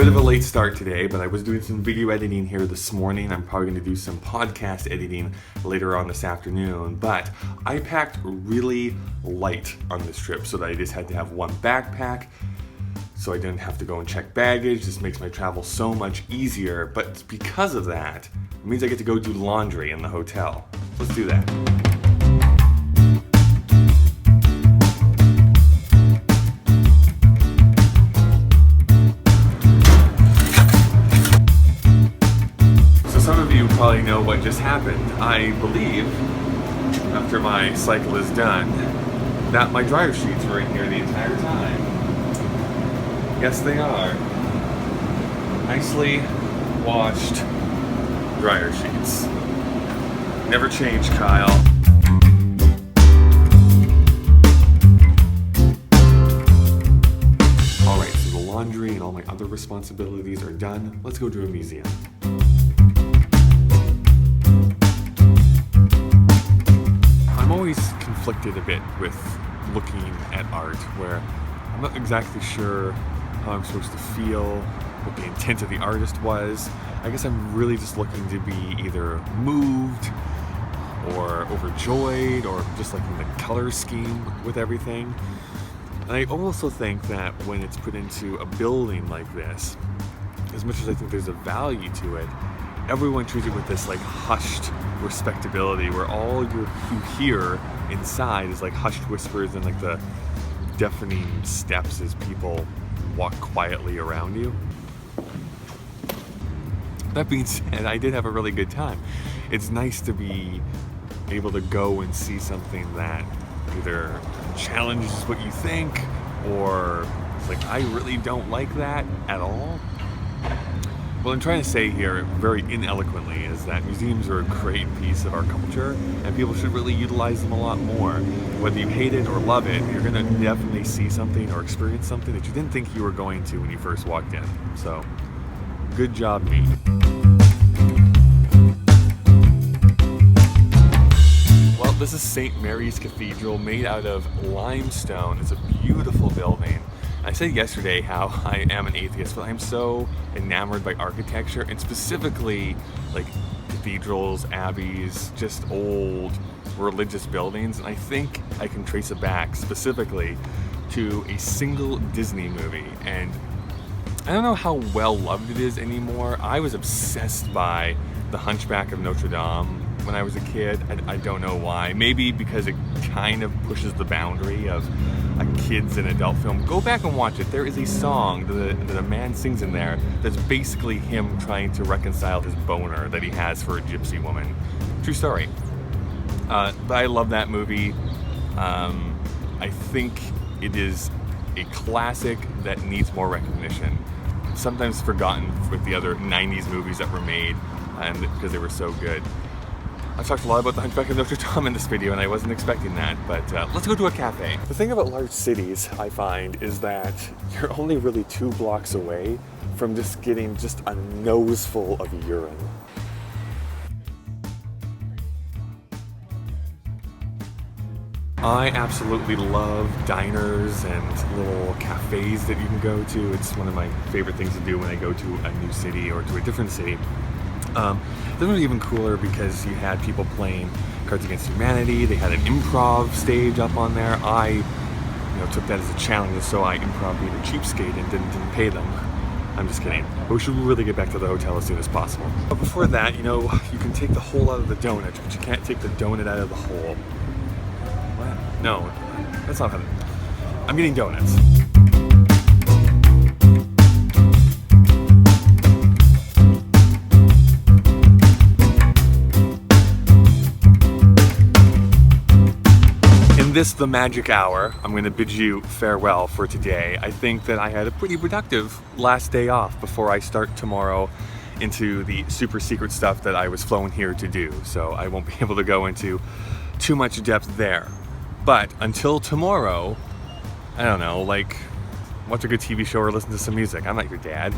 Bit of a late start today, but I was doing some video editing here this morning. I'm probably going to do some podcast editing later on this afternoon, but I packed really light on this trip so that I just had to have one backpack so I didn't have to go and check baggage. This makes my travel so much easier, but because of that, it means I get to go do laundry in the hotel. Let's do that. You probably know what just happened. I believe, after my cycle is done, that my dryer sheets were in here the entire time. Yes, they are. Nicely washed dryer sheets. Never change, Kyle. Alright, so the laundry and all my other responsibilities are done. Let's go to a museum. I'm always conflicted a bit with looking at art where I'm not exactly sure how I'm supposed to feel, what the intent of the artist was. I guess I'm really just looking to be either moved or overjoyed or just liking the color scheme with everything. And I also think that when it's put into a building like this, as much as I think there's a value to it, everyone treats it with this like hushed respectability where all you hear inside is like hushed whispers and like the deafening steps as people walk quietly around you. That being said, I did have a really good time. It's nice to be able to go and see something that either challenges what you think or it's like, I really don't like that at all. What I'm trying to say here, very ineloquently, is that museums are a great piece of our culture, and people should really utilize them a lot more. Whether you hate it or love it, you're going to definitely see something or experience something that you didn't think you were going to when you first walked in. So, good job, me. Well, this is St. Mary's Cathedral, made out of limestone. It's a beautiful building. I said yesterday how I am an atheist, but I'm so enamored by architecture and specifically like cathedrals, abbeys, just old religious buildings. And I think I can trace it back specifically to a single Disney movie. And I don't know how well loved it is anymore. I was obsessed by The Hunchback of Notre Dame when I was a kid. I don't know why. Maybe because it kind of pushes the boundary of a kid's and adult film. Go back and watch it. There is a song that a man sings in there that's basically him trying to reconcile his boner that he has for a gypsy woman. True story. But I love that movie. I think it is a classic that needs more recognition. Sometimes forgotten with the other 90s movies that were made and because they were so good. I've talked a lot about The Hunchback of Notre Dame in this video, and I wasn't expecting that, but let's go to a cafe. The thing about large cities, I find, is that you're only really 2 blocks away from just getting just a noseful of urine. I absolutely love diners and little cafes that you can go to. It's one of my favorite things to do when I go to a new city or to a different city. This was even cooler because you had people playing Cards Against Humanity. They had an improv stage up on there. I took that as a challenge, so I improv being a cheapskate and didn't pay them. I'm just kidding. But we should really get back to the hotel as soon as possible. But before that, you can take the hole out of the donut, but you can't take the donut out of the hole. What? No, that's not how. I'm getting donuts. In this, the magic hour, I'm going to bid you farewell for today. I think that I had a pretty productive last day off before I start tomorrow into the super secret stuff that I was flown here to do. So I won't be able to go into too much depth there. But until tomorrow, I don't know, like watch a good TV show or listen to some music. I'm not your dad.